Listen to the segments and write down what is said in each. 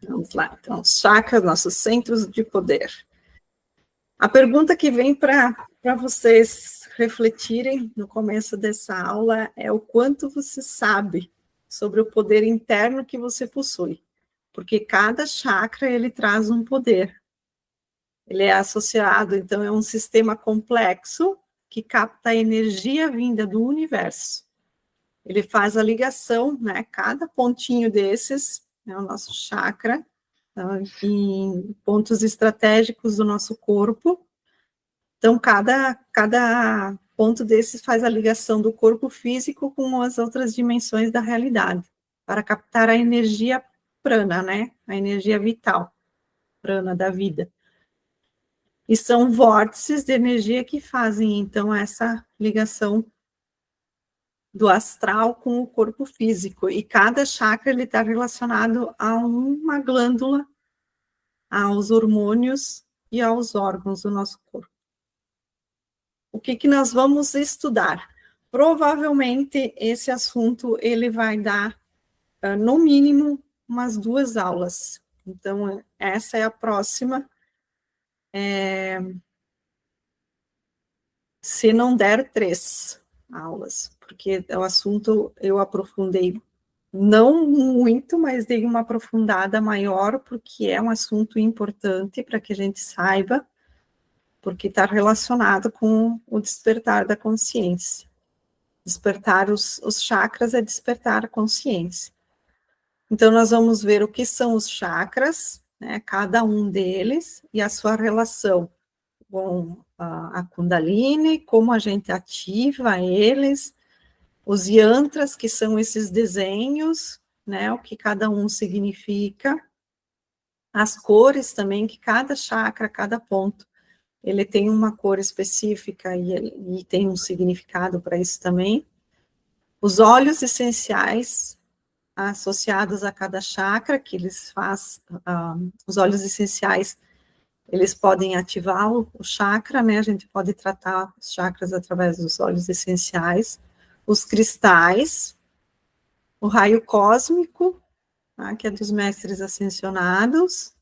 Vamos lá, então, os chakras, nossos centros de poder. A pergunta que vem para vocês refletirem no começo dessa aula é o quanto você sabe sobre o poder interno que você possui, porque cada chakra, ele traz um poder. Ele é associado, então, é um sistema complexo que capta a energia vinda do universo. Ele faz a ligação, né, cada pontinho desses, é o nosso chakra, em pontos estratégicos do nosso corpo. Então, cada ponto desses faz a ligação do corpo físico com as outras dimensões da realidade, para captar a energia prana, né? A energia vital, prana da vida. E são vórtices de energia que fazem, então, essa ligação do astral com o corpo físico. E cada chakra ele está relacionado a uma glândula, aos hormônios e aos órgãos do nosso corpo. O que nós vamos estudar? Provavelmente esse assunto ele vai dar, no mínimo, umas 2 aulas. Então, essa é a próxima. Se não der 3 aulas, porque o assunto eu aprofundei, não muito, mas dei uma aprofundada maior, porque é um assunto importante para que a gente saiba, porque está relacionado com o despertar da consciência. Despertar os chakras é despertar a consciência. Então, nós vamos ver o que são os chakras, né, cada um deles, e a sua relação com a Kundalini, como a gente ativa eles, os yantras, que são esses desenhos, né, o que cada um significa, as cores também, que cada chakra, cada ponto, ele tem uma cor específica e tem um significado para isso também. Os óleos essenciais associados a cada chakra, que eles fazem, os óleos essenciais, eles podem ativar o chakra, né, a gente pode tratar os chakras através dos óleos essenciais, os cristais, o raio cósmico, tá, que é dos mestres ascensionados,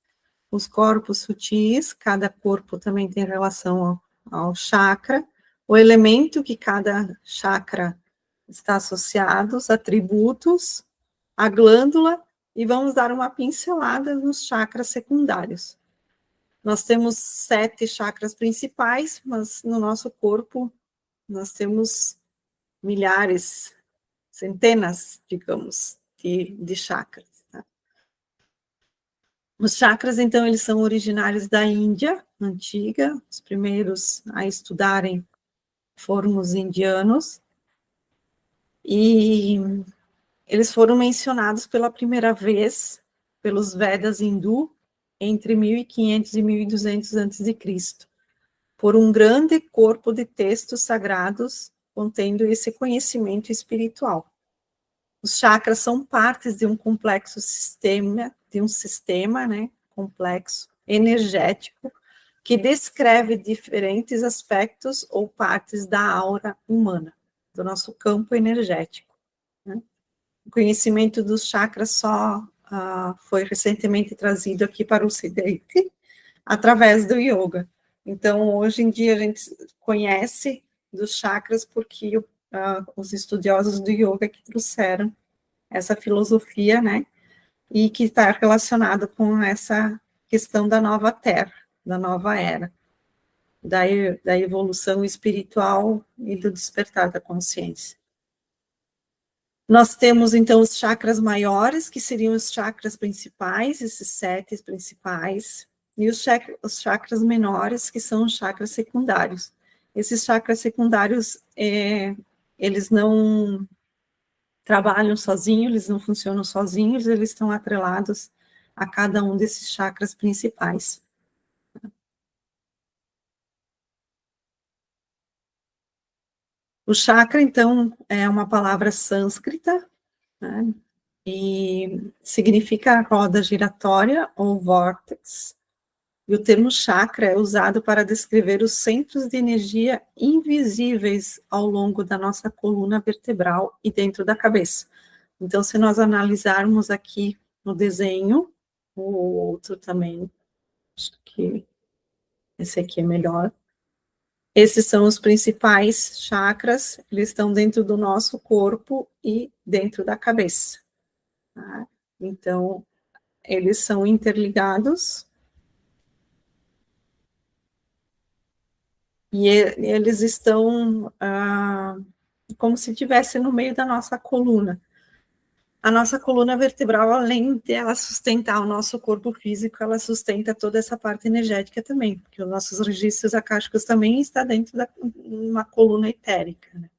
os corpos sutis, cada corpo também tem relação ao chakra, o elemento que cada chakra está associado, os atributos, a glândula, e vamos dar uma pincelada nos chakras secundários. Nós temos 7 chakras principais, mas no nosso corpo nós temos milhares, centenas, digamos, de chakras. Tá? Os chakras, então, eles são originários da Índia antiga, os primeiros a estudarem foram os indianos, e eles foram mencionados pela primeira vez pelos Vedas hindu entre 1500 e 1200 a.C., por um grande corpo de textos sagrados contendo esse conhecimento espiritual. Os chakras são partes de um complexo sistema, né, complexo, energético, que descreve diferentes aspectos ou partes da aura humana, do nosso campo energético. Né? O conhecimento dos chakras só foi recentemente trazido aqui para o Ocidente, através do yoga. Então, hoje em dia, a gente conhece dos chakras porque os estudiosos do yoga que trouxeram essa filosofia, né, e que está relacionado com essa questão da nova Terra, da nova era, da evolução espiritual e do despertar da consciência. Nós temos, então, os chakras maiores, que seriam os chakras principais, esses 7 principais, e os chakras menores, que são os chakras secundários. Esses chakras secundários, eles não trabalham sozinhos, eles não funcionam sozinhos, eles estão atrelados a cada um desses chakras principais. O chakra, então, é uma palavra sânscrita, né, e significa roda giratória ou vórtex, e o termo chakra é usado para descrever os centros de energia invisíveis ao longo da nossa coluna vertebral e dentro da cabeça. Então, se nós analisarmos aqui no desenho, o outro também, acho que esse aqui é melhor. Esses são os principais chakras, eles estão dentro do nosso corpo e dentro da cabeça. Tá? Então, eles são interligados e eles estão como se estivesse no meio da nossa coluna. A nossa coluna vertebral, além de ela sustentar o nosso corpo físico, ela sustenta toda essa parte energética também, porque os nossos registros akáshicos também estão dentro de uma coluna etérica. Né?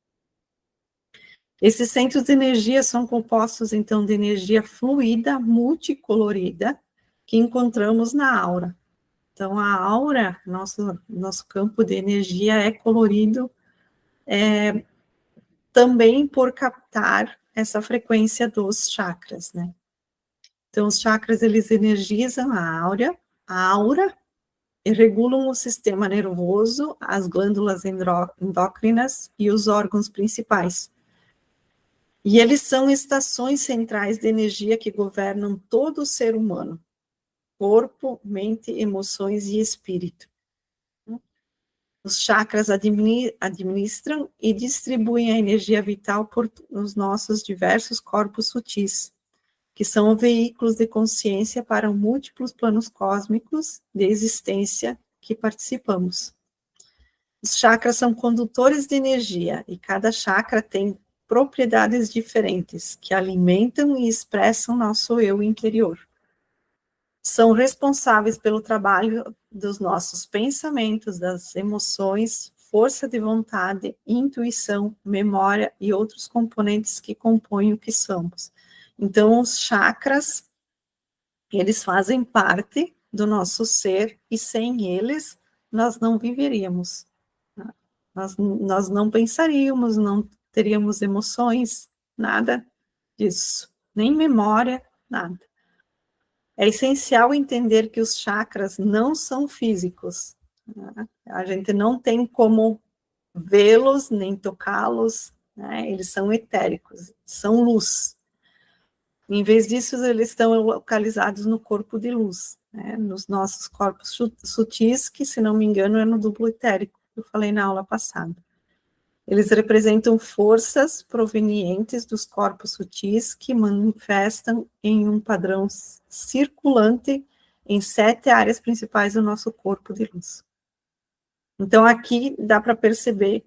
Esses centros de energia são compostos, então, de energia fluida, multicolorida, que encontramos na aura. Então, a aura, nosso campo de energia é colorido também por captar essa frequência dos chakras, né? Então, os chakras, eles energizam a aura e regulam o sistema nervoso, as glândulas endócrinas e os órgãos principais. E eles são estações centrais de energia que governam todo o ser humano, corpo, mente, emoções e espírito. Os chakras administram e distribuem a energia vital por os nossos diversos corpos sutis, que são veículos de consciência para múltiplos planos cósmicos de existência que participamos. Os chakras são condutores de energia e cada chakra tem propriedades diferentes que alimentam e expressam nosso eu interior. São responsáveis pelo trabalho dos nossos pensamentos, das emoções, força de vontade, intuição, memória e outros componentes que compõem o que somos. Então, os chakras, eles fazem parte do nosso ser e sem eles nós não viveríamos. Nós não pensaríamos, não teríamos emoções, nada disso, nem memória, nada. É essencial entender que os chakras não são físicos. Né? A gente não tem como vê-los, nem tocá-los, né? Eles são etéricos, são luz. Em vez disso, eles estão localizados no corpo de luz, né? Nos nossos corpos sutis, que, se não me engano, é no duplo etérico, que eu falei na aula passada. Eles representam forças provenientes dos corpos sutis que manifestam em um padrão circulante em 7 áreas principais do nosso corpo de luz. Então, aqui dá para perceber,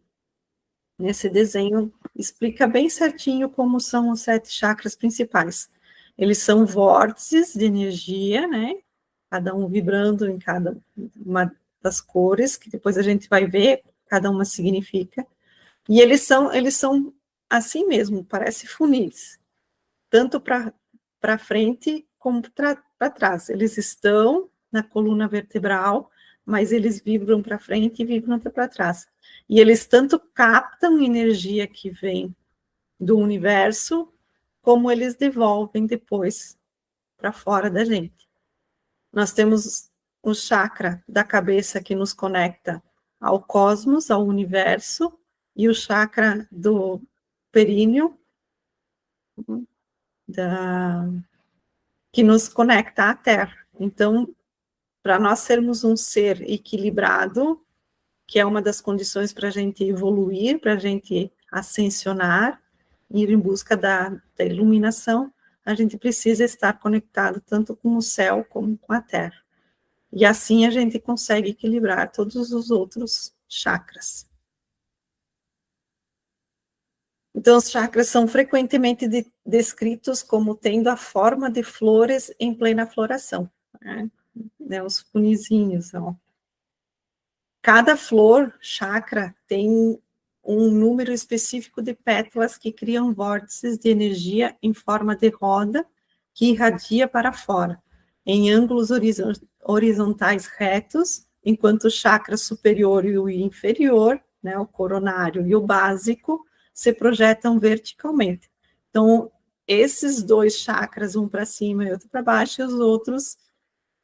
nesse desenho, explica bem certinho como são os 7 chakras principais. Eles são vórtices de energia, né? Cada um vibrando em cada uma das cores, que depois a gente vai ver, cada uma significa. E eles são assim mesmo, parece funis, tanto para frente como para trás. Eles estão na coluna vertebral, mas eles vibram para frente e vibram para trás. E eles tanto captam energia que vem do universo, como eles devolvem depois para fora da gente. Nós temos o chakra da cabeça que nos conecta ao cosmos, ao universo, e o chakra do períneo, que nos conecta à Terra. Então, para nós sermos um ser equilibrado, que é uma das condições para a gente evoluir, para a gente ascensionar, ir em busca da iluminação, a gente precisa estar conectado tanto com o céu como com a Terra. E assim a gente consegue equilibrar todos os outros chakras. Então, os chakras são frequentemente descritos como tendo a forma de flores em plena floração, né? Os funizinhos, ó. Cada flor, chakra, tem um número específico de pétalas que criam vórtices de energia em forma de roda que irradia para fora, em ângulos horizontais retos, enquanto o chakra superior e o inferior, né, o coronário e o básico, se projetam verticalmente. Então, esses 2 chakras, um para cima e outro para baixo, e os outros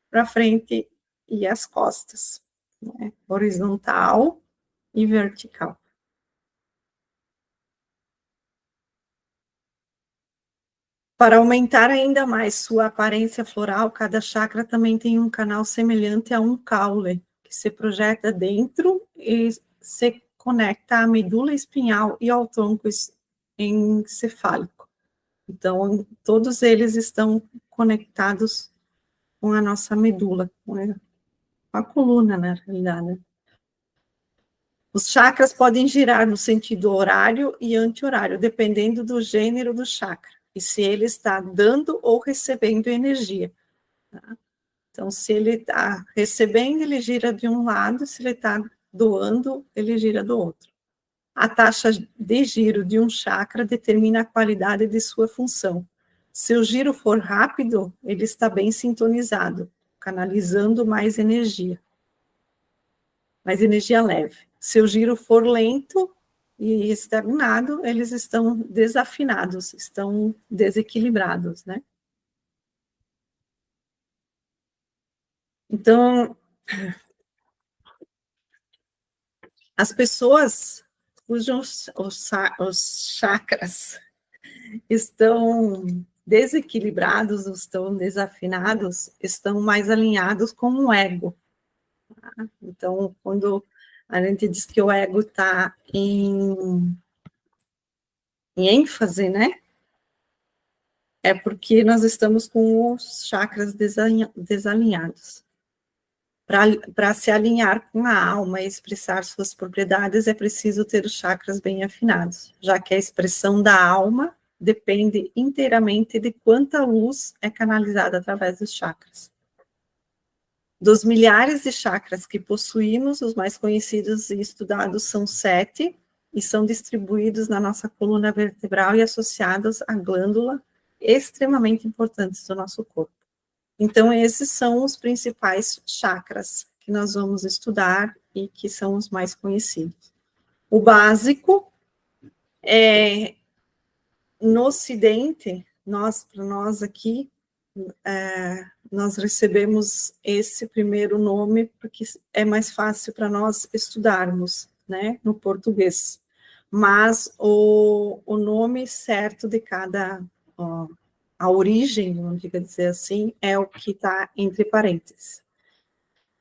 para frente e as costas, né, horizontal e vertical. Para aumentar ainda mais sua aparência floral, cada chakra também tem um canal semelhante a um caule, que se projeta dentro e se conecta à medula espinhal e ao tronco encefálico. Então, todos eles estão conectados com a nossa medula, com a coluna, na realidade. Os chakras podem girar no sentido horário e anti-horário, dependendo do gênero do chakra, e se ele está dando ou recebendo energia. Tá? Então, se ele está recebendo, ele gira de um lado, se ele está doando, ele gira do outro. A taxa de giro de um chakra determina a qualidade de sua função. Se o giro for rápido, ele está bem sintonizado, canalizando mais energia leve. Se o giro for lento e estagnado, eles estão desafinados, estão desequilibrados, né? Então, as pessoas cujos os chakras estão desequilibrados, estão desafinados, estão mais alinhados com o ego. Tá? Então, quando a gente diz que o ego está em ênfase, né? É porque nós estamos com os chakras desalinhados. Para se alinhar com a alma e expressar suas propriedades, é preciso ter os chakras bem afinados, já que a expressão da alma depende inteiramente de quanta luz é canalizada através dos chakras. Dos milhares de chakras que possuímos, os mais conhecidos e estudados são 7, e são distribuídos na nossa coluna vertebral e associados à glândula extremamente importantes do nosso corpo. Então, esses são os principais chakras que nós vamos estudar e que são os mais conhecidos. O básico é, no Ocidente, para nós aqui, nós recebemos esse primeiro nome porque é mais fácil para nós estudarmos, né, no português. Mas o nome certo de cada, a origem, vamos dizer assim, é o que está entre parênteses.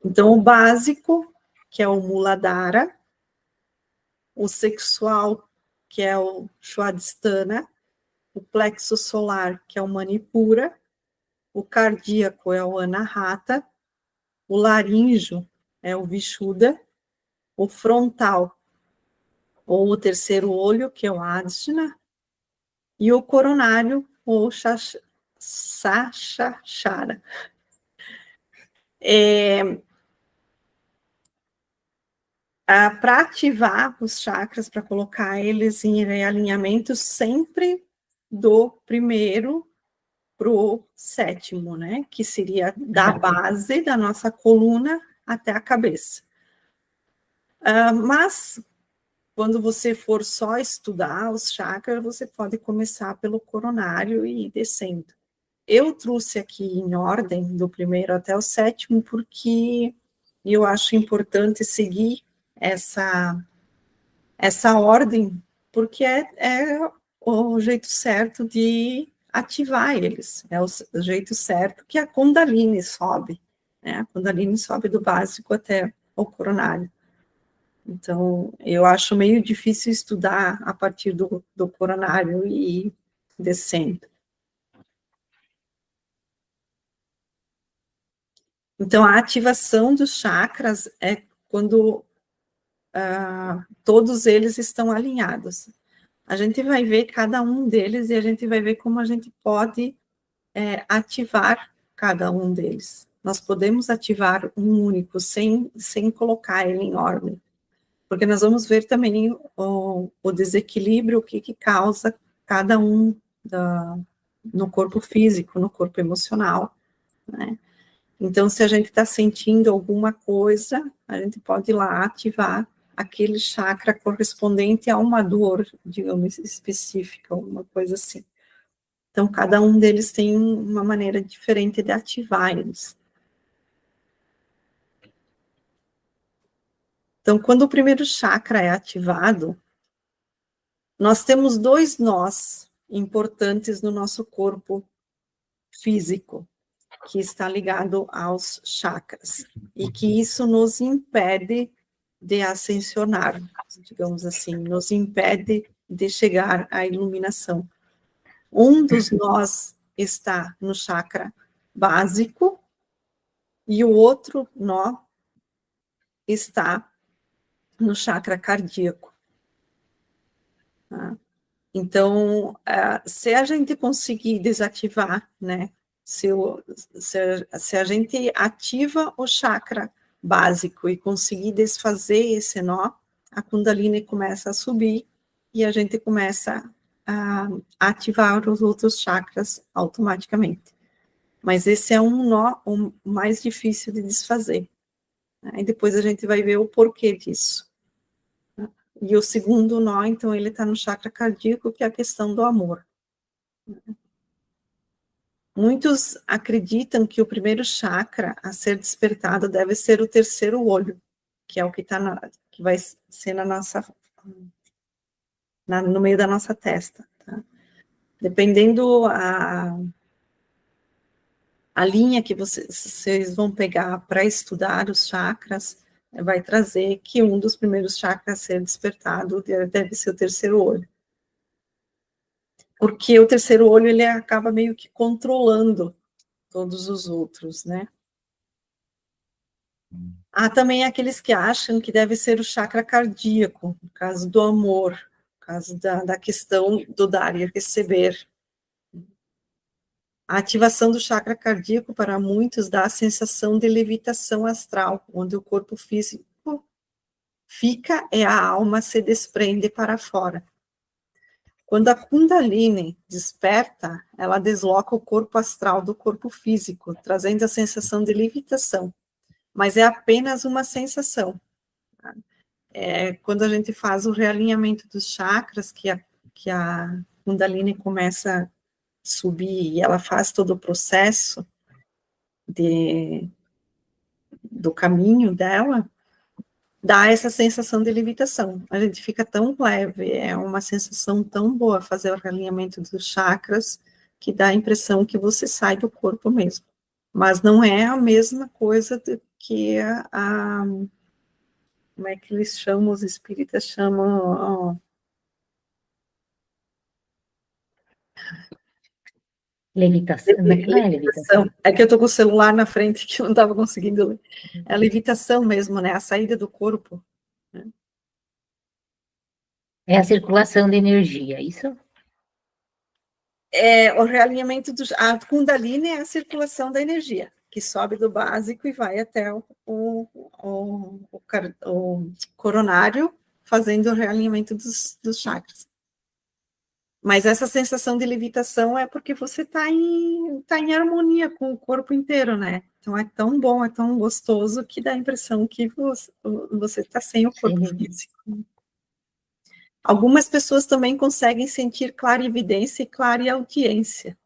Então, o básico, que é o Muladhara, o sexual, que é o Swadhisthana, o plexo solar, que é o Manipura, o cardíaco é o Anahata, o laríngeo é o Vishuddha, o frontal, ou o terceiro olho, que é o Ajna, e o coronário, ou Sahasrara. Para ativar os chakras, para colocar eles em realinhamento, sempre do primeiro para o sétimo, né? Que seria da base da nossa coluna até a cabeça. Mas, quando você for só estudar os chakras, você pode começar pelo coronário e ir descendo. Eu trouxe aqui em ordem, do primeiro até o sétimo, porque eu acho importante seguir essa ordem, porque é o jeito certo de ativar eles, é o jeito certo que a Kundalini sobe, né? A Kundalini sobe do básico até o coronário. Então, eu acho meio difícil estudar a partir do coronário e ir descendo. Então, a ativação dos chakras é quando todos eles estão alinhados. A gente vai ver cada um deles e a gente vai ver como a gente pode ativar cada um deles. Nós podemos ativar um único sem colocar ele em ordem, porque nós vamos ver também o desequilíbrio, o que causa cada um no corpo físico, no corpo emocional, né? Então, se a gente está sentindo alguma coisa, a gente pode ir lá ativar aquele chakra correspondente a uma dor, digamos, específica, uma coisa assim. Então, cada um deles tem uma maneira diferente de ativar eles. Então, quando o primeiro chakra é ativado, nós temos dois nós importantes no nosso corpo físico, que está ligado aos chakras, e que isso nos impede de ascensionar, digamos assim, nos impede de chegar à iluminação. Um dos nós está no chakra básico, e o outro nó está no chakra cardíaco. Tá? Então, se a gente conseguir desativar, né, se a gente ativa o chakra básico e conseguir desfazer esse nó, a Kundalini começa a subir e a gente começa a ativar os outros chakras automaticamente. Mas esse é um nó o mais difícil de desfazer. Né? E depois a gente vai ver o porquê disso. E o segundo nó, então, ele está no chakra cardíaco, que é a questão do amor. Muitos acreditam que o primeiro chakra a ser despertado deve ser o terceiro olho, que é o que que vai ser no meio da nossa testa. Tá? Dependendo a linha que vocês vão pegar para estudar os chakras, vai trazer que um dos primeiros chakras a ser despertado deve ser o terceiro olho. Porque o terceiro olho, ele acaba meio que controlando todos os outros, né? Há também aqueles que acham que deve ser o chakra cardíaco, no caso do amor, no caso da questão do dar e receber. A ativação do chakra cardíaco, para muitos, dá a sensação de levitação astral, onde o corpo físico fica e a alma se desprende para fora. Quando a Kundalini desperta, ela desloca o corpo astral do corpo físico, trazendo a sensação de levitação. Mas é apenas uma sensação. Quando a gente faz o realinhamento dos chakras, que a Kundalini começa a subir e ela faz todo o processo do caminho dela, dá essa sensação de levitação. A gente fica tão leve, é uma sensação tão boa fazer o realinhamento dos chakras, que dá a impressão que você sai do corpo mesmo. Mas não é a mesma coisa que como é que eles chamam, os espíritas chamam... Levitação, não é levitação. É que eu estou com o celular na frente que eu não estava conseguindo ler. É a levitação mesmo, né? A saída do corpo. Né? É a circulação de energia, isso? É o realinhamento a Kundalini é a circulação da energia, que sobe do básico e vai até o coronário, fazendo o realinhamento dos chakras. Mas essa sensação de levitação é porque você está em harmonia com o corpo inteiro, né? Então é tão bom, é tão gostoso, que dá a impressão que você está sem o corpo físico. Algumas pessoas também conseguem sentir clarividência e clareaudiência.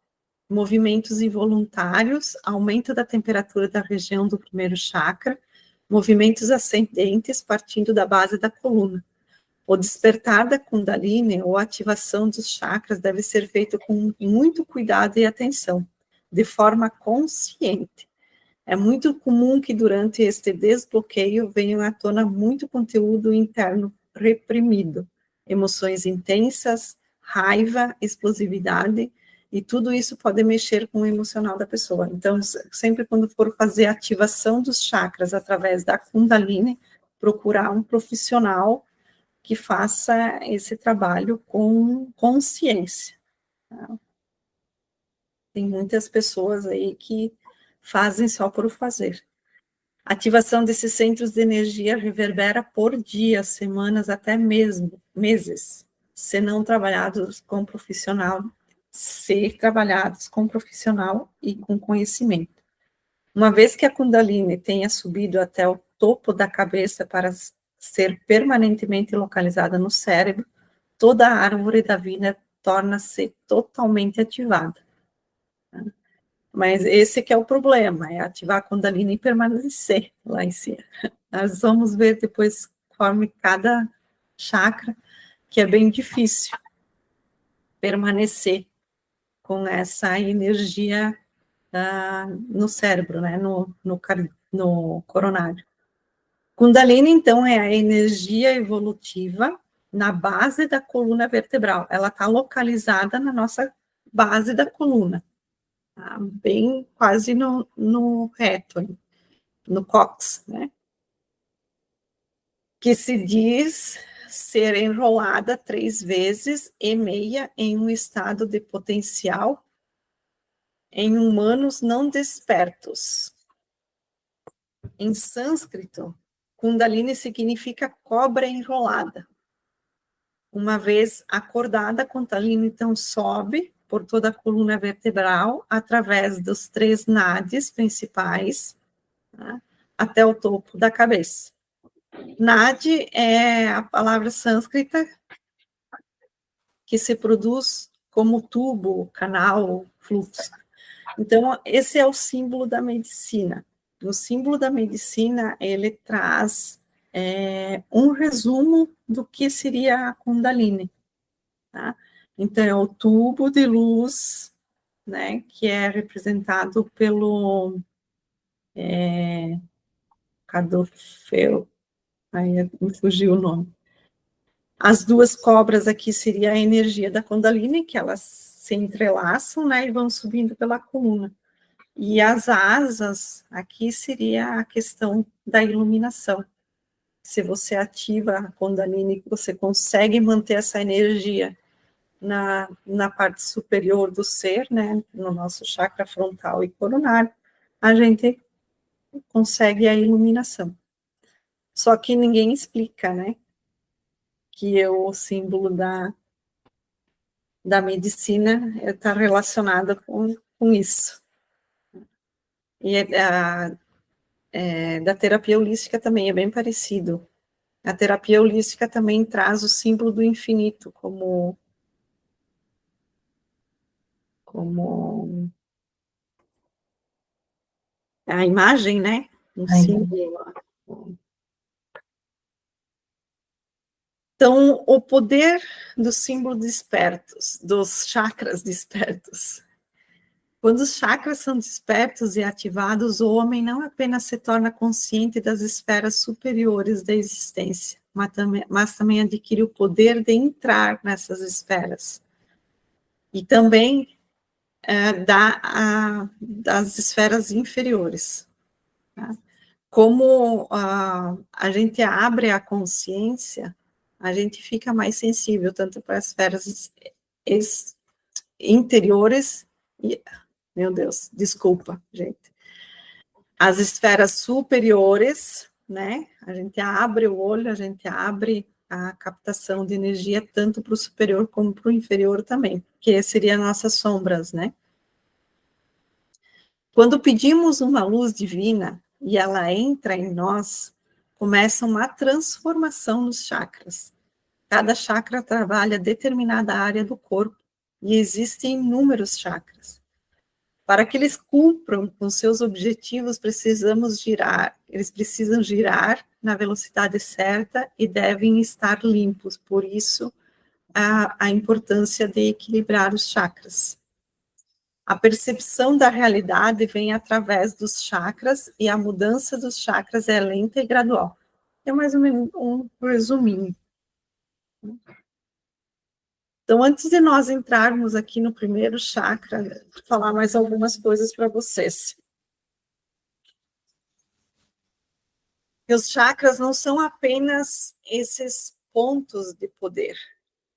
Movimentos involuntários, aumento da temperatura da região do primeiro chakra, movimentos ascendentes partindo da base da coluna. O despertar da Kundalini ou ativação dos chakras deve ser feito com muito cuidado e atenção, de forma consciente. É muito comum que durante este desbloqueio venham à tona muito conteúdo interno reprimido, emoções intensas, raiva, explosividade, e tudo isso pode mexer com o emocional da pessoa. Então, sempre quando for fazer a ativação dos chakras através da Kundalini, procurar um profissional que faça esse trabalho com consciência. Tá? Tem muitas pessoas aí que fazem só por fazer. A ativação desses centros de energia reverbera por dias, semanas, até mesmo meses, se não trabalhados com profissional, e com conhecimento. Uma vez que a Kundalini tenha subido até o topo da cabeça para ser permanentemente localizada no cérebro, toda a árvore da vida torna-se totalmente ativada. Mas esse que é o problema, é ativar a Kundalini e permanecer lá em cima. Nós vamos ver depois, conforme cada chakra, que é bem difícil. permanecer com essa energia no cérebro, né, no coronário. Kundalini, então, é a energia evolutiva na base da coluna vertebral. Ela está localizada na nossa base da coluna, tá? Bem quase no reto, no cóccix, né? Que se diz ser enrolada 3 vezes e meia em um estado de potencial em humanos não despertos. Em sânscrito, Kundalini significa cobra enrolada. Uma vez acordada, a Kundalini então sobe por toda a coluna vertebral, através dos 3 nadis principais, tá, até o topo da cabeça. Nadi é a palavra sânscrita que se produz como tubo, canal, fluxo. Então, esse é o símbolo da medicina. O símbolo da medicina, ele traz um resumo do que seria a Kundalini. Tá? Então, é o tubo de luz, né, que é representado pelo Cadorfeu, aí me fugiu o nome. As 2 cobras aqui seria a energia da Kundalini, que elas se entrelaçam, né, e vão subindo pela coluna. E as asas, aqui seria a questão da iluminação. Se você ativa a Kundalini, você consegue manter essa energia na parte superior do ser, né, no nosso chakra frontal e coronário, a gente consegue a iluminação. Só que ninguém explica, né, que o símbolo da medicina está relacionado com isso. E da terapia holística também é bem parecido. A terapia holística também traz o símbolo do infinito como a imagem, né? Um símbolo. Então, o poder do símbolo despertos, dos chakras despertos. Quando os chakras são despertos e ativados, o homem não apenas se torna consciente das esferas superiores da existência, mas também adquire o poder de entrar nessas esferas. E também das esferas inferiores. Tá? Como a gente abre a consciência, a gente fica mais sensível, tanto para as esferas interiores e, meu Deus, desculpa, gente. As esferas superiores, né? A gente abre o olho, a gente abre a captação de energia tanto para o superior como para o inferior também, que seria nossas sombras, né? Quando pedimos uma luz divina e ela entra em nós, começa uma transformação nos chakras. Cada chakra trabalha determinada área do corpo e existem inúmeros chakras. Para que eles cumpram com seus objetivos, eles precisam girar na velocidade certa e devem estar limpos. Por isso, a importância de equilibrar os chakras. A percepção da realidade vem através dos chakras e a mudança dos chakras é lenta e gradual. É mais ou menos um resuminho. Então, antes de nós entrarmos aqui no primeiro chakra, vou falar mais algumas coisas para vocês. E os chakras não são apenas esses pontos de poder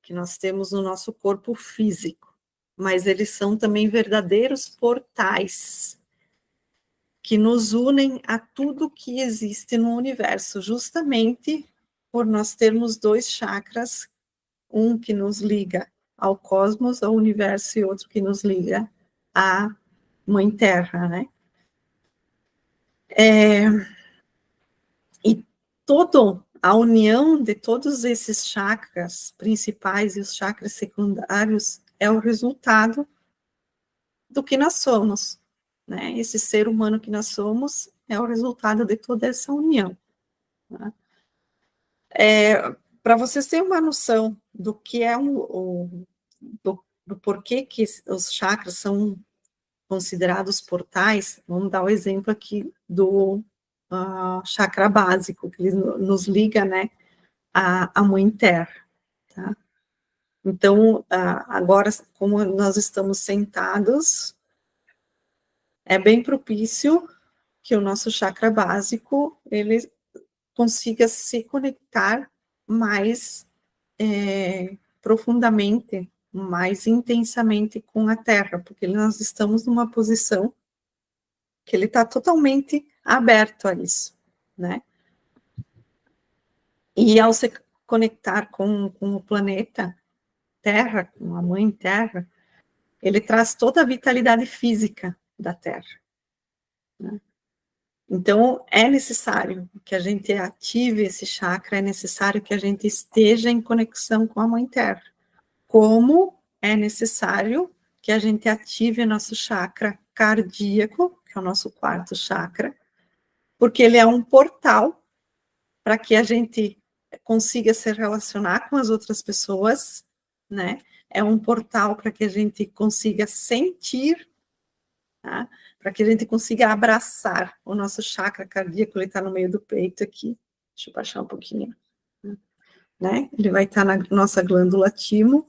que nós temos no nosso corpo físico, mas eles são também verdadeiros portais que nos unem a tudo que existe no universo, justamente por nós termos 2 chakras, um que nos liga ao cosmos, ao universo, e outro que nos liga à Mãe Terra, né? E a união de todos esses chakras principais e os chakras secundários é o resultado do que nós somos, né? Esse ser humano que nós somos é o resultado de toda essa união. Né? Para vocês terem uma noção do que é do porquê que os chakras são considerados portais, vamos dar o exemplo aqui do chakra básico, que ele nos liga, né, à Mãe Terra, tá? Então, agora, como nós estamos sentados, é bem propício que o nosso chakra básico, ele consiga se conectar mais profundamente, mais intensamente com a Terra, porque nós estamos numa posição que ele está totalmente aberto a isso, né? E ao se conectar com o planeta Terra, com a Mãe Terra, ele traz toda a vitalidade física da Terra, né? Então, é necessário que a gente ative esse chakra, é necessário que a gente esteja em conexão com a Mãe Terra. Como é necessário que a gente ative nosso chakra cardíaco, que é o nosso quarto chakra, porque ele é um portal para que a gente consiga se relacionar com as outras pessoas, né? É um portal para que a gente consiga sentir, tá? Para que a gente consiga abraçar o nosso chakra cardíaco, ele está no meio do peito aqui. Deixa eu baixar um pouquinho, né? Ele vai estar na nossa glândula timo.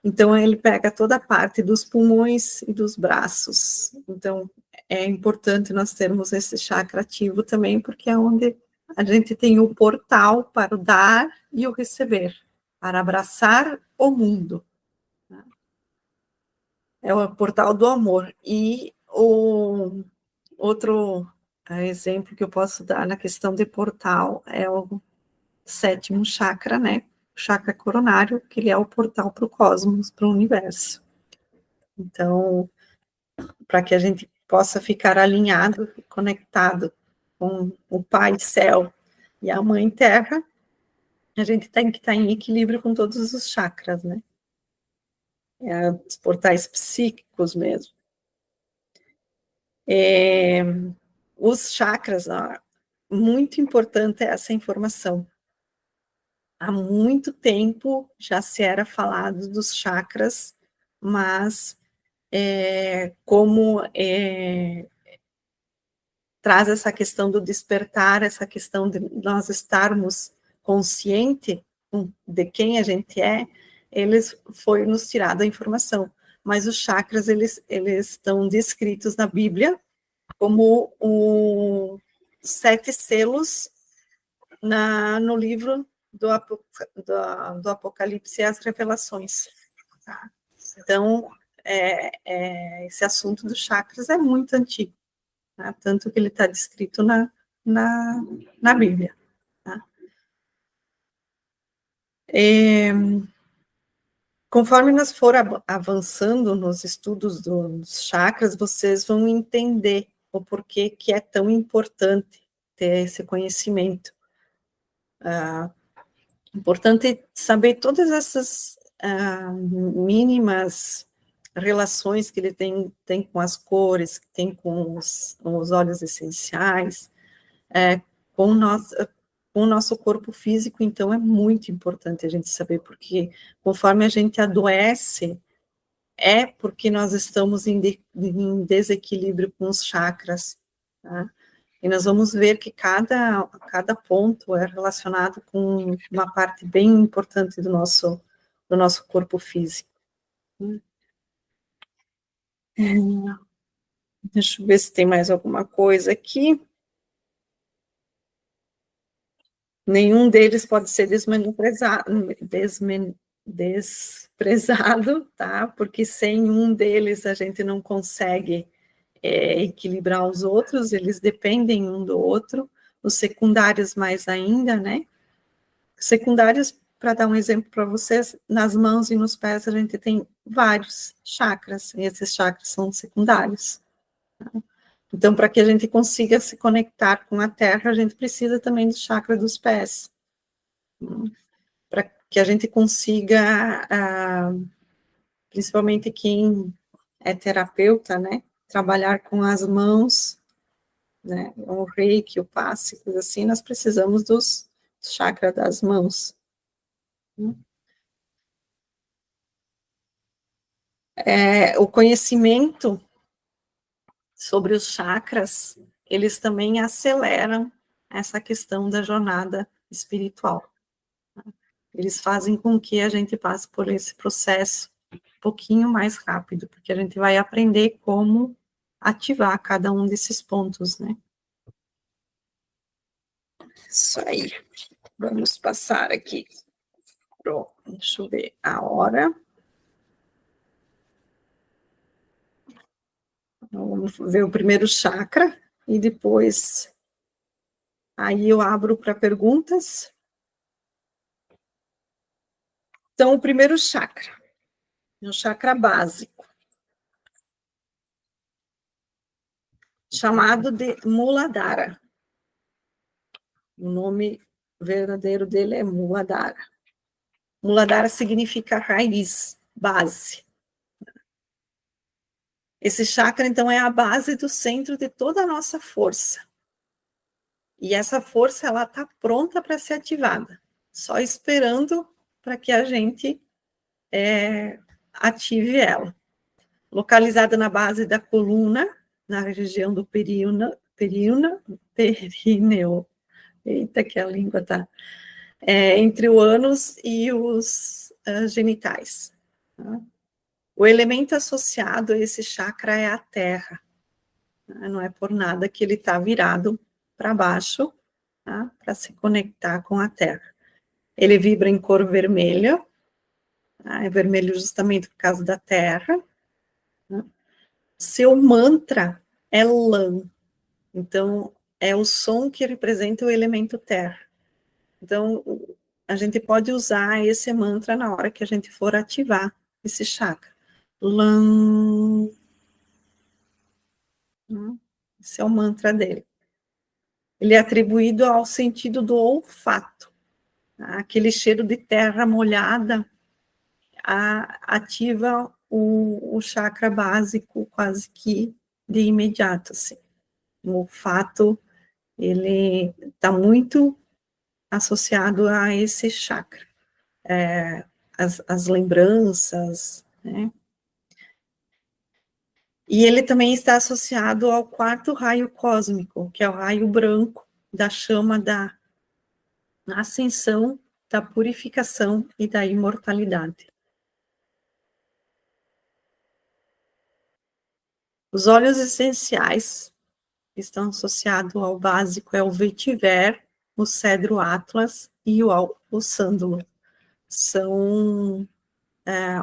Então, ele pega toda a parte dos pulmões e dos braços. Então, é importante nós termos esse chakra ativo também, porque é onde a gente tem o portal para o dar e o receber, para abraçar o mundo. É o portal do amor. E o outro exemplo que eu posso dar na questão de portal é o sétimo chakra, né? O chakra coronário, que ele é o portal para o cosmos, para o universo. Então, para que a gente possa ficar alinhado, conectado com o Pai Céu e a Mãe Terra, a gente tem que estar em equilíbrio com todos os chakras, né? Os portais psíquicos mesmo. Os chakras, muito importante essa informação. Há muito tempo já se era falado dos chakras, mas como traz essa questão do despertar, essa questão de nós estarmos consciente de quem a gente é, eles foi nos tirada a informação. Mas os chakras, eles estão descritos na Bíblia como os 7 selos no livro do Apocalipse e as Revelações. Então, esse assunto dos chakras é muito antigo, tá? Tanto que ele está descrito na Bíblia. Tá? Conforme nós for avançando nos estudos dos chakras, vocês vão entender o porquê que é tão importante ter esse conhecimento. Importante saber todas essas mínimas relações que ele tem com as cores, que tem com os óleos essenciais, com o nosso corpo físico. Então, é muito importante a gente saber, porque conforme a gente adoece, é porque nós estamos em desequilíbrio com os chakras, tá? E nós vamos ver que cada ponto é relacionado com uma parte bem importante do nosso corpo físico. Deixa eu ver se tem mais alguma coisa aqui. Nenhum deles pode ser desprezado, tá? Porque sem um deles a gente não consegue equilibrar os outros, eles dependem um do outro, os secundários mais ainda, né? Secundários, para dar um exemplo para vocês, nas mãos e nos pés a gente tem vários chakras, e esses chakras são secundários. Então, para que a gente consiga se conectar com a Terra, a gente precisa também do chakra dos pés. Para que a gente consiga, principalmente quem é terapeuta, né, trabalhar com as mãos, né, o reiki, o passe, coisa assim, nós precisamos dos chakras das mãos. O conhecimento sobre os chakras, eles também aceleram essa questão da jornada espiritual. Eles fazem com que a gente passe por esse processo um pouquinho mais rápido, porque a gente vai aprender como ativar cada um desses pontos, né? Isso aí. Vamos passar aqui. Pronto, deixa eu ver a hora. Vamos ver o primeiro chakra e depois aí eu abro para perguntas. Então, o primeiro chakra é o chakra básico, chamado de Muladhara. O nome verdadeiro dele é Muladhara. Muladhara significa raiz, base. Esse chakra, então, é a base do centro de toda a nossa força. E essa força, ela está pronta para ser ativada, só esperando para que a gente ative ela. Localizada na base da coluna, na região do perineu. Eita, que a língua tá. Entre o ânus e os genitais. Tá? O elemento associado a esse chakra é a terra. Tá? Não é por nada que ele está virado para baixo, tá? Para se conectar com a terra. Ele vibra em cor vermelha, tá? É vermelho justamente por causa da terra. Tá? Seu mantra é lã. Então, é o som que representa o elemento terra. Então, a gente pode usar esse mantra na hora que a gente for ativar esse chakra. Lam. Esse é o mantra dele. Ele é atribuído ao sentido do olfato. Tá? Aquele cheiro de terra molhada ativa o chakra básico quase que de imediato. Assim. O olfato, ele está muito associado a esse chakra. As lembranças, né? E ele também está associado ao quarto raio cósmico, que é o raio branco da chama da ascensão, da purificação e da imortalidade. Os óleos essenciais estão associados ao básico, é o vetiver, o cedro atlas e o sândalo. São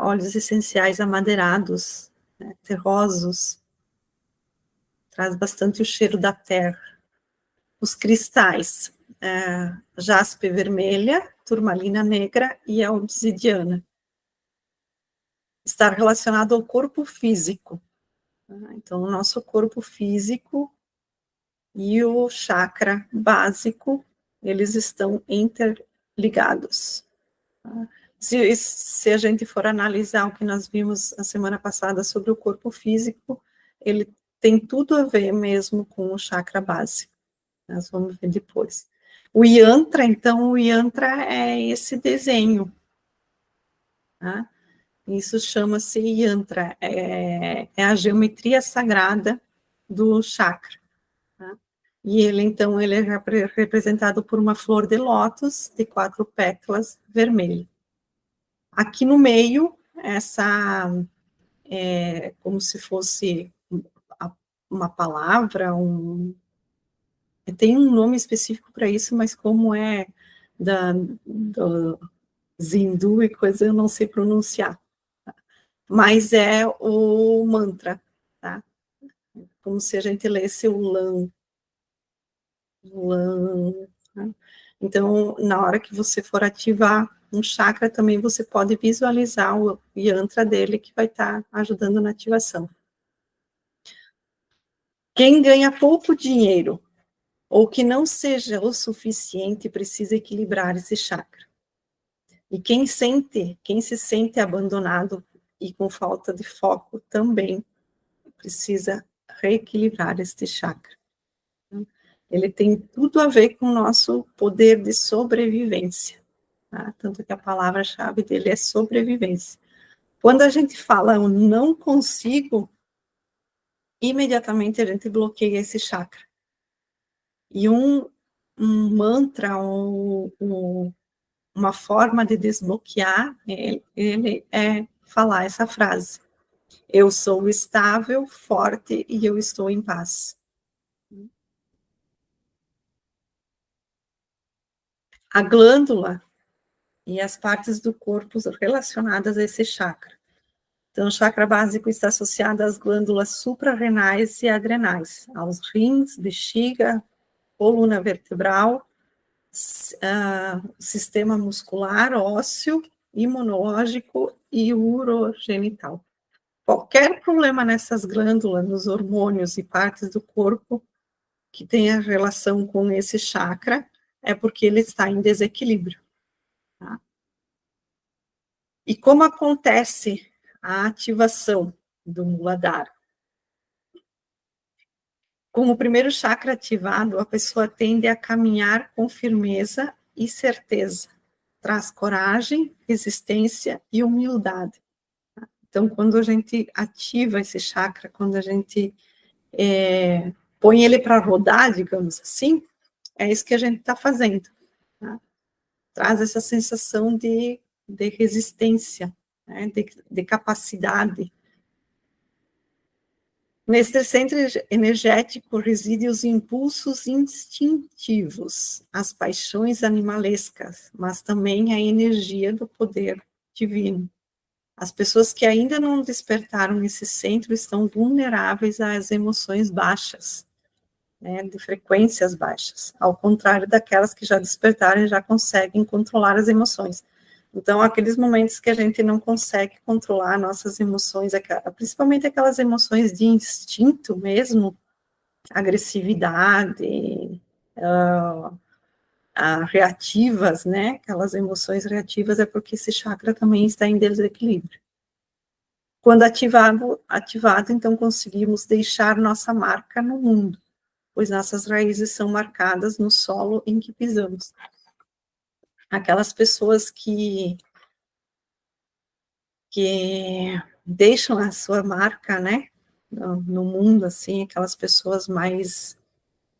óleos essenciais amadeirados, né, terrosos, traz bastante o cheiro da terra. Os cristais, jaspe vermelha, turmalina negra e a obsidiana. Está relacionado ao corpo físico. Então, o nosso corpo físico e o chakra básico, eles estão interligados. Se a gente for analisar o que nós vimos a semana passada sobre o corpo físico, ele tem tudo a ver mesmo com o chakra básico. Nós vamos ver depois. O yantra, então, o yantra é esse desenho. Tá? Isso chama-se yantra, é a geometria sagrada do chakra. Tá? E ele, então, ele é representado por uma flor de lótus de 4 pétalas vermelhas. Aqui no meio, essa como se fosse uma palavra, tem um nome específico para isso, mas como é do Zindu e coisa, eu não sei pronunciar. Mas é o mantra, tá? Como se a gente lesse o Lan. Tá? Então, na hora que você for ativar um chakra, também você pode visualizar o yantra dele, que vai estar ajudando na ativação. Quem ganha pouco dinheiro, ou que não seja o suficiente, precisa equilibrar esse chakra. E quem se sente abandonado e com falta de foco, também precisa reequilibrar este chakra. Ele tem tudo a ver com o nosso poder de sobrevivência. Tá? Tanto que a palavra-chave dele é sobrevivência. Quando a gente fala eu não consigo, imediatamente a gente bloqueia esse chakra. E um mantra, uma forma de desbloquear ele é falar essa frase: eu sou estável, forte e eu estou em paz. A glândula e as partes do corpo relacionadas a esse chakra. Então, o chakra básico está associado às glândulas suprarrenais e adrenais, aos rins, bexiga, coluna vertebral, sistema muscular, ósseo, imunológico e urogenital. Qualquer problema nessas glândulas, nos hormônios e partes do corpo que tenha relação com esse chakra, é porque ele está em desequilíbrio. Tá? E como acontece a ativação do Muladhara? Com o primeiro chakra ativado, a pessoa tende a caminhar com firmeza e certeza. Traz coragem, resistência e humildade. Então, quando a gente ativa esse chakra, quando a gente põe ele para rodar, digamos assim, é isso que a gente está fazendo. Tá? Traz essa sensação de resistência, né? de capacidade. Nesse centro energético residem os impulsos instintivos, as paixões animalescas, mas também a energia do poder divino. As pessoas que ainda não despertaram nesse centro estão vulneráveis às emoções baixas, né, de frequências baixas, ao contrário daquelas que já despertaram e já conseguem controlar as emoções. Então, aqueles momentos que a gente não consegue controlar nossas emoções, principalmente aquelas emoções de instinto mesmo, agressividade, reativas, né? Aquelas emoções reativas é porque esse chakra também está em desequilíbrio. Quando ativado, então conseguimos deixar nossa marca no mundo, pois nossas raízes são marcadas no solo em que pisamos. Aquelas pessoas que deixam a sua marca, né, no mundo, assim, aquelas pessoas mais,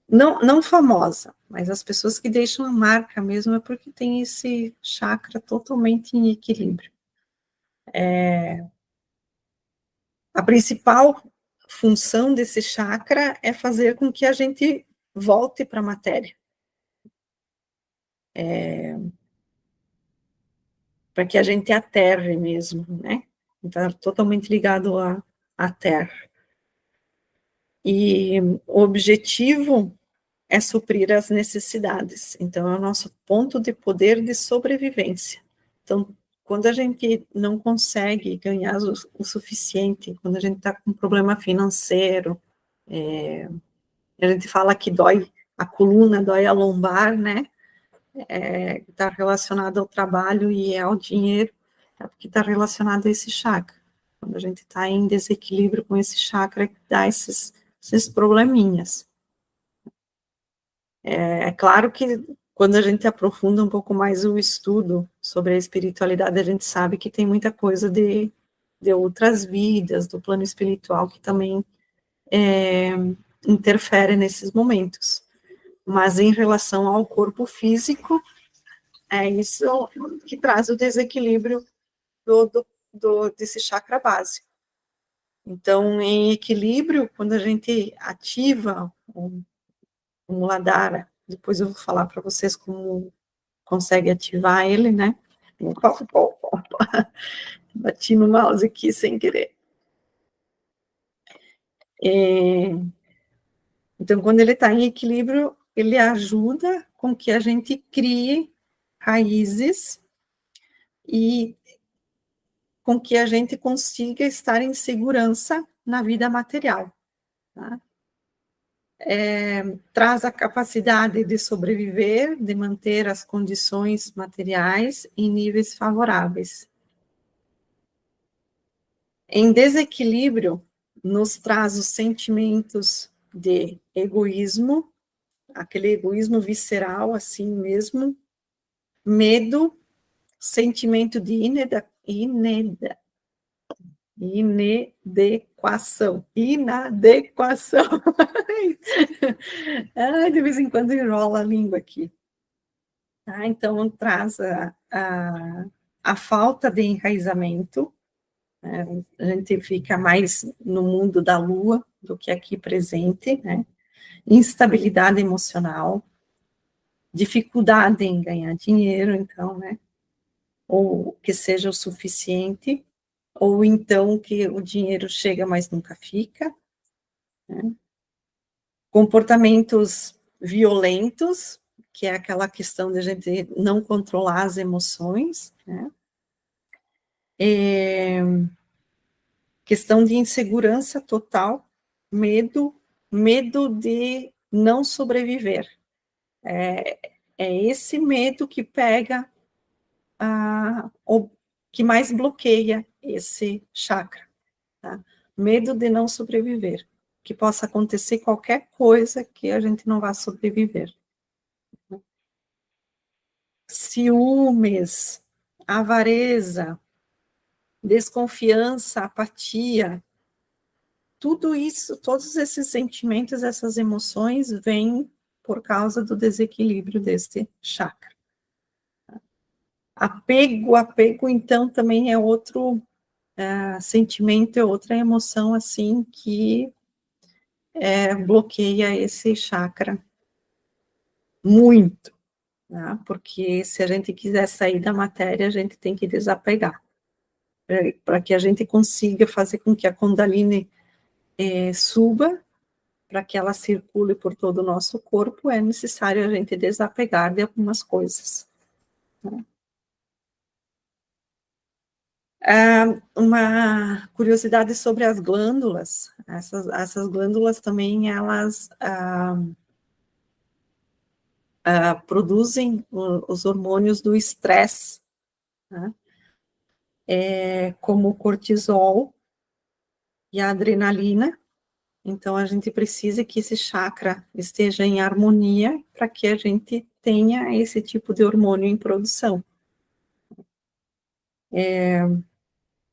não famosa, mas as pessoas que deixam a marca mesmo é porque tem esse chakra totalmente em equilíbrio. A principal função desse chakra é fazer com que a gente volte para a matéria. Para que a gente aterre mesmo, né? Está totalmente ligado à terra. E o objetivo é suprir as necessidades. Então, é o nosso ponto de poder de sobrevivência. Então, quando a gente não consegue ganhar o suficiente, quando a gente está com um problema financeiro, a gente fala que dói a coluna, dói a lombar, né? Está relacionado ao trabalho e ao dinheiro, é porque está relacionado a esse chakra. Quando a gente está em desequilíbrio com esse chakra, dá esses probleminhas. É claro que quando a gente aprofunda um pouco mais o estudo sobre a espiritualidade, a gente sabe que tem muita coisa de outras vidas, do plano espiritual, que também interfere nesses momentos. Mas em relação ao corpo físico, é isso que traz o desequilíbrio desse chakra básico. Então, em equilíbrio, quando a gente ativa o Muladhara, depois eu vou falar para vocês como consegue ativar ele, né? Bati no mouse aqui sem querer. Então, quando ele está em equilíbrio, ele ajuda com que a gente crie raízes e com que a gente consiga estar em segurança na vida material. Tá? Traz a capacidade de sobreviver, de manter as condições materiais em níveis favoráveis. Em desequilíbrio, nos traz os sentimentos de egoísmo, aquele egoísmo visceral, assim mesmo, medo, sentimento de Inadequação. Inadequação. Ai, de vez em quando enrola a língua aqui. Tá? Então, traz a falta de enraizamento, né? A gente fica mais no mundo da lua do que aqui presente, né? Instabilidade emocional, dificuldade em ganhar dinheiro, então, né? Ou que seja o suficiente, ou então que o dinheiro chega, mas nunca fica, né? Comportamentos violentos, que é aquela questão de a gente não controlar as emoções, né? Questão de insegurança total, medo de não sobreviver. É esse medo que pega, o que mais bloqueia esse chakra, tá? Medo de não sobreviver, que possa acontecer qualquer coisa que a gente não vá sobreviver. Ciúmes, avareza, desconfiança, apatia, tudo isso, todos esses sentimentos, essas emoções vêm por causa do desequilíbrio deste chakra. Apego, então, também é outro sentimento, é outra emoção, assim, que bloqueia esse chakra muito, né? Porque se a gente quiser sair da matéria, a gente tem que desapegar, para que a gente consiga fazer com que a Kundalini suba, para que ela circule por todo o nosso corpo, é necessário a gente desapegar de algumas coisas. Né? Uma curiosidade sobre as glândulas, essas glândulas também, elas produzem os hormônios do estresse, né? Como o cortisol e a adrenalina. Então, a gente precisa que esse chakra esteja em harmonia para que a gente tenha esse tipo de hormônio em produção.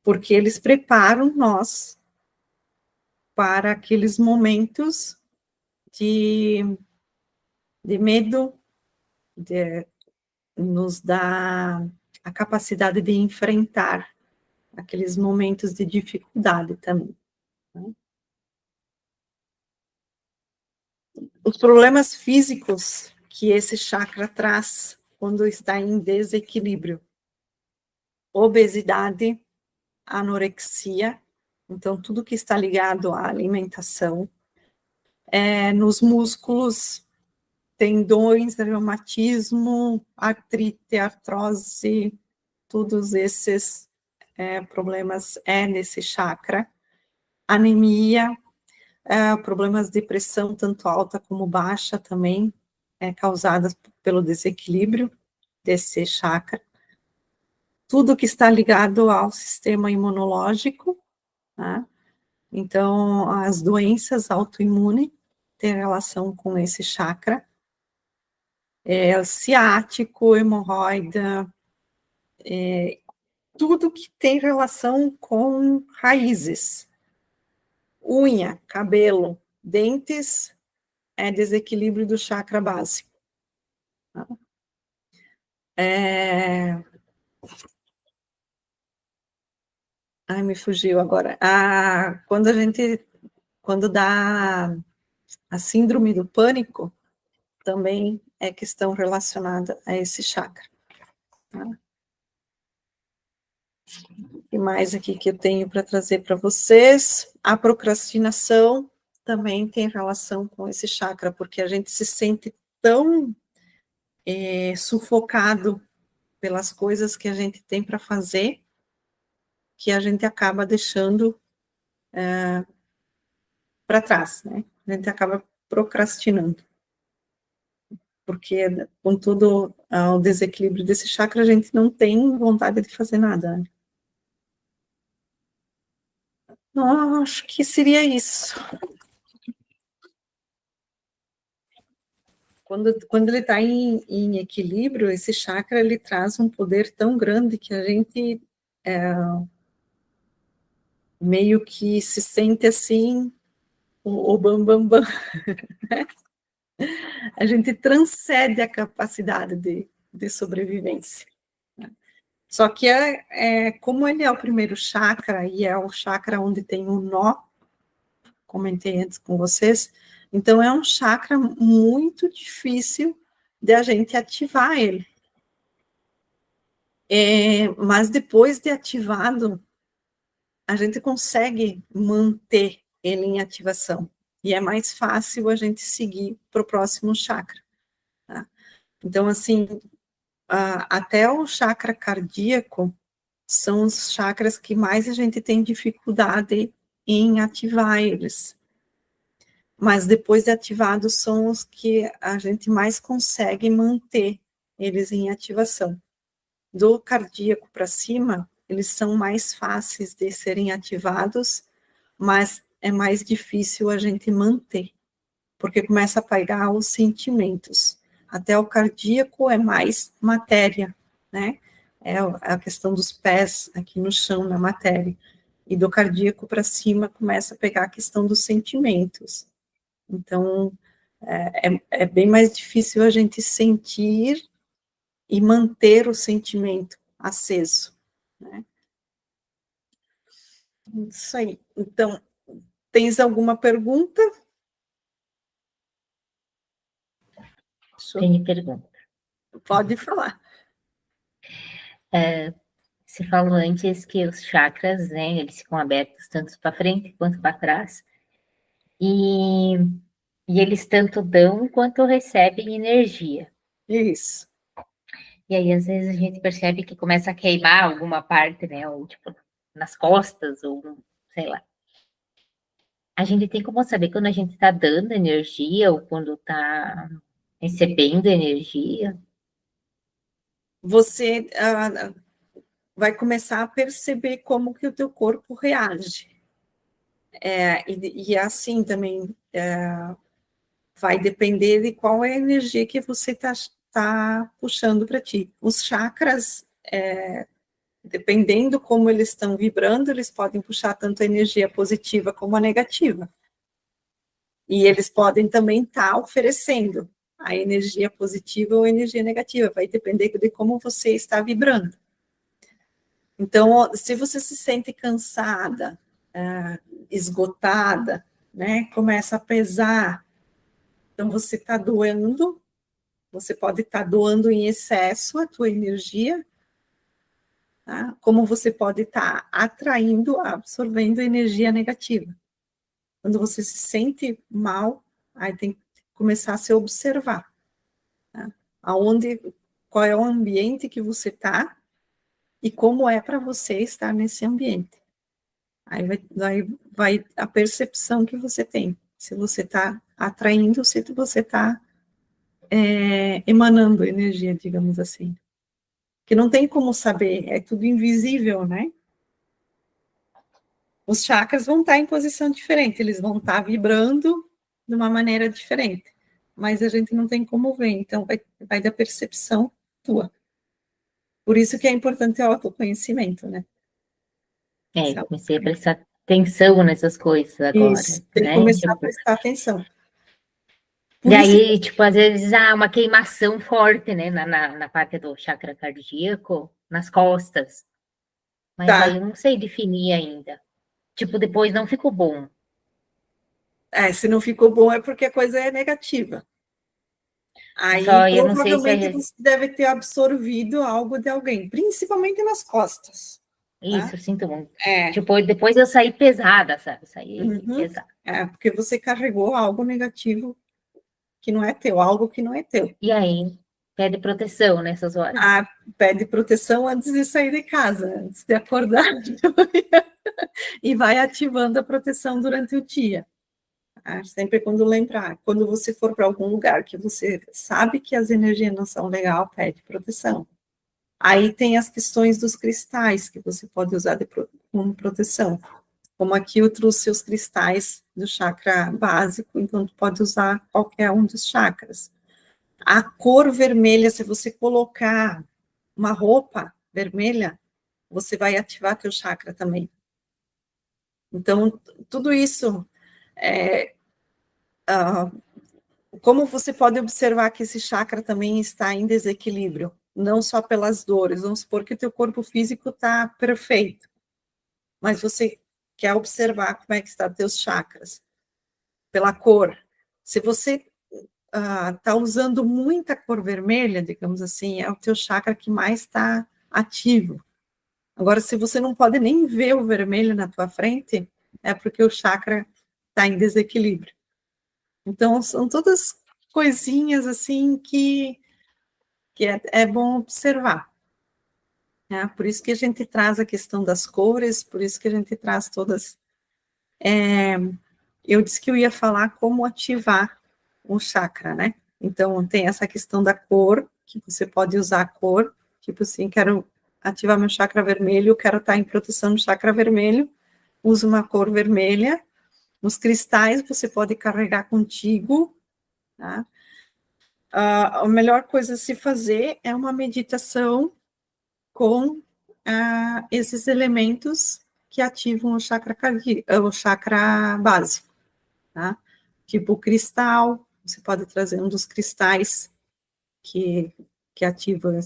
Porque eles preparam nós para aqueles momentos de medo, nos dá a capacidade de enfrentar aqueles momentos de dificuldade também. Né? Os problemas físicos que esse chakra traz quando está em desequilíbrio: obesidade, anorexia, então tudo que está ligado à alimentação, nos músculos, tendões, reumatismo, artrite, artrose, todos esses problemas nesse chakra. Anemia, problemas de pressão, tanto alta como baixa, também causadas pelo desequilíbrio desse chakra. Tudo que está ligado ao sistema imunológico, né? Então, as doenças autoimunes têm relação com esse chakra. Ciático, hemorroida, tudo que tem relação com raízes. Unha, cabelo, dentes, desequilíbrio do chakra básico. Ai, me fugiu agora. Quando dá a síndrome do pânico, também é questão relacionada a esse chakra. Tá? O que mais aqui que eu tenho para trazer para vocês? A procrastinação também tem relação com esse chakra, porque a gente se sente tão sufocado pelas coisas que a gente tem para fazer, que a gente acaba deixando para trás, né? A gente acaba procrastinando. Porque com todo o desequilíbrio desse chakra, a gente não tem vontade de fazer nada. Né? Acho que seria isso. Quando ele está em equilíbrio, esse chakra, ele traz um poder tão grande que a gente meio que se sente assim, o bam, bam, bam, né? A gente transcende a capacidade de sobrevivência. Só que como ele é o primeiro chakra, e é o chakra onde tem um nó, comentei antes com vocês, então é um chakra muito difícil de a gente ativar ele. Mas depois de ativado, a gente consegue manter ele em ativação. E é mais fácil a gente seguir para o próximo chakra. Tá? Então, assim, até o chakra cardíaco são os chakras que mais a gente tem dificuldade em ativar eles. Mas depois de ativados são os que a gente mais consegue manter eles em ativação. Do cardíaco para cima, eles são mais fáceis de serem ativados, mas é mais difícil a gente manter, porque começa a pegar os sentimentos. Até o cardíaco é mais matéria, né? É a questão dos pés aqui no chão, na matéria. E do cardíaco para cima começa a pegar a questão dos sentimentos. Então, é bem mais difícil a gente sentir e manter o sentimento aceso, né? Isso aí. Então, tens alguma pergunta? Tenho pergunta. Pode falar. Você falou antes que os chakras, né, eles ficam abertos tanto para frente quanto para trás. E, e eles tanto dão quanto recebem energia. Isso. E aí, às vezes, a gente percebe que começa a queimar alguma parte, né? Ou, tipo, nas costas, ou sei lá. A gente tem como saber quando a gente está dando energia ou quando está recebendo energia? Você vai começar a perceber como que o teu corpo reage. E assim também vai depender de qual é a energia que você tá puxando para ti. Os chakras, dependendo como eles estão vibrando, eles podem puxar tanto a energia positiva como a negativa. E eles podem também estar oferecendo a energia positiva ou a energia negativa, vai depender de como você está vibrando. Então, se você se sente cansada, esgotada, né, começa a pesar, então você está doando, você pode estar doando em excesso a tua energia, tá? Como você pode estar atraindo, absorvendo energia negativa. Quando você se sente mal, aí tem que começar a se observar, tá? Qual é o ambiente que você está e como é para você estar nesse ambiente. Aí vai a percepção que você tem, se você está atraindo, se você está emanando energia, digamos assim. Que não tem como saber, é tudo invisível, né? Os chakras vão estar em posição diferente, eles vão estar vibrando de uma maneira diferente, mas a gente não tem como ver, então vai da percepção tua. Por isso que é importante o autoconhecimento, né? Comecei a prestar atenção nessas coisas agora, Isso, tem que né? começar a Tipo, prestar atenção. e Por isso aí, tipo, às vezes há uma queimação forte, né, na parte do chakra cardíaco, nas costas. Mas aí tá. eu não sei definir ainda. Tipo, depois não ficou bom. Se não ficou bom é porque a coisa é negativa. Aí Só eu não sei se provavelmente é você deve ter absorvido algo de alguém, principalmente nas costas, tá? isso, eu sinto muito. É, Tipo, depois eu saí pesada, sabe? Saí uhum, pesada. porque você carregou algo negativo que não é teu, algo que não é teu. E aí, pede proteção nessas horas. Pede proteção antes de sair de casa, antes de acordar, e vai ativando a proteção durante o dia. Sempre quando lembrar, quando você for para algum lugar que você sabe que as energias não são legal, pede proteção. Aí tem as questões dos cristais que você pode usar como proteção. Como aqui eu trouxe os cristais do chakra básico, então tu pode usar qualquer um dos chakras. A cor vermelha, se você colocar uma roupa vermelha, você vai ativar teu chakra também. Então, tudo isso, como você pode observar que esse chakra também está em desequilíbrio, não só pelas dores, vamos supor que o teu corpo físico está perfeito, mas você quer observar como é que está teus chakras, pela cor. Se você está usando muita cor vermelha, digamos assim, é o teu chakra que mais está ativo. Agora, se você não pode nem ver o vermelho na tua frente, é porque o chakra está em desequilíbrio. Então, são todas coisinhas assim que é bom observar. Né? Por isso que a gente traz a questão das cores, por isso que a gente traz todas. Eu disse que eu ia falar como ativar o chakra, né? Então, tem essa questão da cor, que você pode usar a cor, tipo assim, quero ativar meu chakra vermelho, quero estar em proteção no chakra vermelho, usa uma cor vermelha. Os cristais você pode carregar contigo, tá? A melhor coisa a se fazer é uma meditação com esses elementos que ativam o chakra cardíaco, o chakra básico, tá? Tipo cristal, você pode trazer um dos cristais que ativa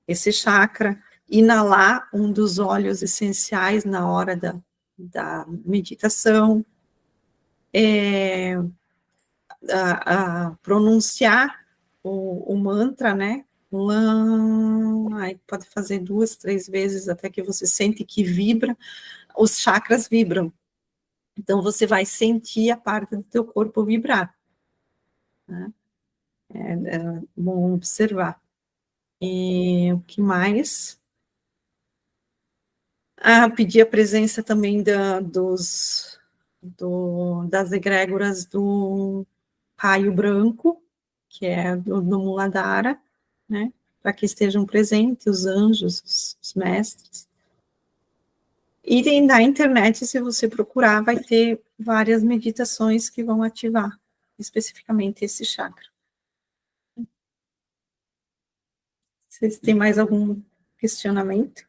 esse chakra, inalar um dos óleos essenciais na hora da meditação, pronunciar o mantra, né? Aí pode fazer 2, 3 vezes até que você sente que vibra, os chakras vibram. Então você vai sentir a parte do teu corpo vibrar. Né? É bom observar. E o que mais? Pedir a presença também das egrégoras do raio branco, que é do Muladhara, né? Para que estejam presentes os anjos, os mestres. E na internet, se você procurar, vai ter várias meditações que vão ativar especificamente esse chakra. Vocês têm mais algum questionamento?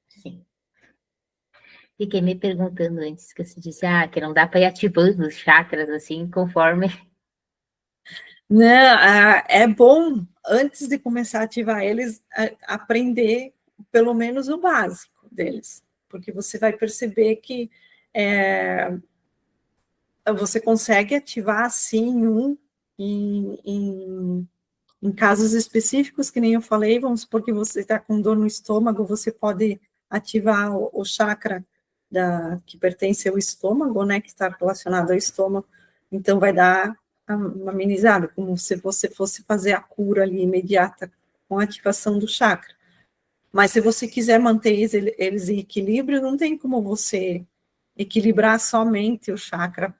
Sim. Fiquei me perguntando antes que você disse, que não dá para ir ativando os chakras assim, conforme. Não, é bom, antes de começar a ativar eles, aprender pelo menos o básico deles, porque você vai perceber que você consegue ativar, sim, em casos específicos, que nem eu falei, vamos supor que você está com dor no estômago, você pode ativar o chakra que pertence ao estômago, né, que está relacionado ao estômago, então vai dar uma amenizada, como se você fosse fazer a cura ali imediata com a ativação do chakra. Mas se você quiser manter eles em equilíbrio, não tem como você equilibrar somente o chakra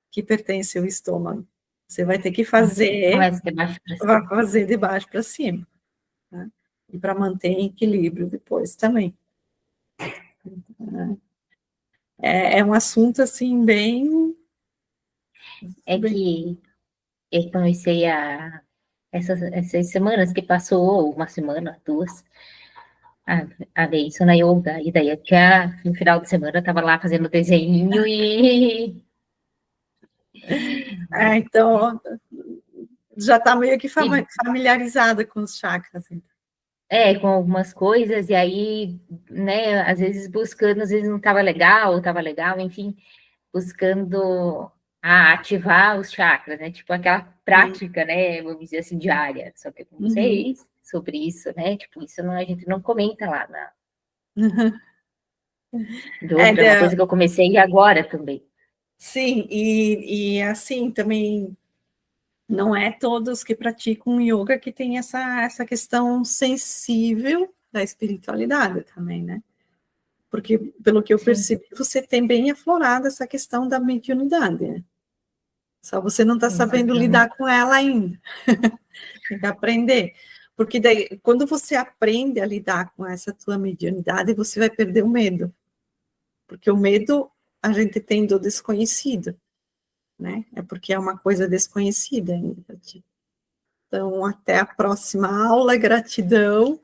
que pertence ao estômago. Você vai ter que fazer, Começa de baixo para cima. vai fazer de baixo para cima, né? E para manter em equilíbrio depois também. É um assunto assim bem. Que eu comecei essas semanas que passou, uma semana, 2, a ver isso na yoga. E daí no final de semana eu estava lá fazendo desenho e. Então, já está meio que familiarizada com os chakras. Então. Com algumas coisas, e aí, né, às vezes buscando, às vezes não estava legal, enfim, buscando ativar os chakras, né? Tipo aquela prática, né? Vamos dizer assim, diária. Só que com vocês sobre isso, né? Tipo, isso a gente não comenta lá na. É uma coisa que eu comecei agora também. Sim, e assim também não é todos que praticam yoga que tem essa questão sensível da espiritualidade também, né? Porque, pelo que eu percebi, você tem bem aflorada essa questão da mediunidade, né? Só você não está sabendo lidar com ela ainda. Tem que aprender. Porque daí, quando você aprende a lidar com essa tua mediunidade, você vai perder o medo. Porque o medo a gente tem do desconhecido, né? É porque é uma coisa desconhecida ainda. Então, até a próxima aula, gratidão.